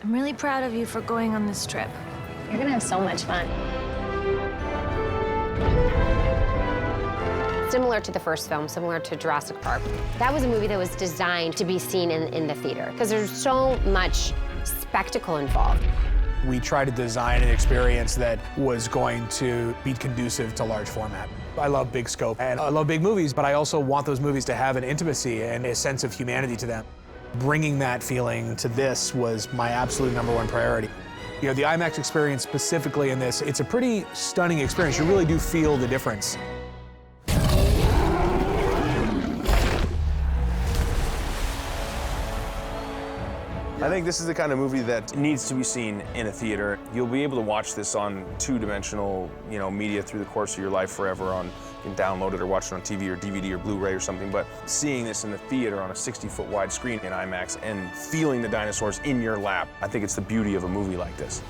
I'm really proud of you for going on this trip. You're gonna have so much fun. Similar to the first film, similar to Jurassic Park, that was a movie that was designed to be seen in the theater because there's so much spectacle involved. We tried to design an experience that was going to be conducive to large format. I love big scope and I love big movies, but I also want those movies to have an intimacy and a sense of humanity to them. Bringing that feeling to this was my absolute #1 priority. You know, the IMAX experience specifically in this, it's a pretty stunning experience. You really do feel the difference. I think this is the kind of movie that needs to be seen in a theater. You'll be able to watch this on two-dimensional, media through the course of your life forever. You can download it or watch it on TV or DVD or Blu-ray or something, but seeing this in the theater on a 60-foot wide screen in IMAX and feeling the dinosaurs in your lap, I think it's the beauty of a movie like this.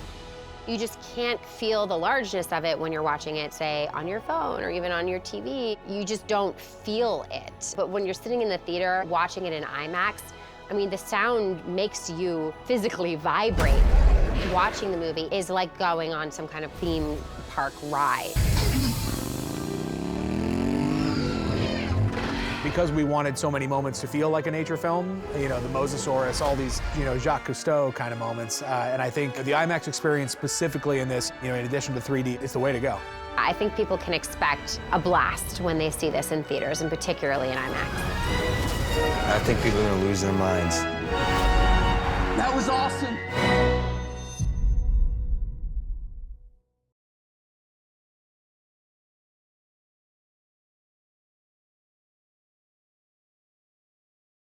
You just can't feel the largeness of it when you're watching it, say, on your phone or even on your TV. You just don't feel it. But when you're sitting in the theater watching it in IMAX, I mean, the sound makes you physically vibrate. Watching the movie is like going on some kind of theme park ride. Because we wanted so many moments to feel like a nature film, the Mosasaurus, all these, Jacques Cousteau kind of moments. And I think the IMAX experience specifically in this, in addition to 3D, is the way to go. I think people can expect a blast when they see this in theaters, and particularly in IMAX. I think people are gonna lose their minds. That was awesome.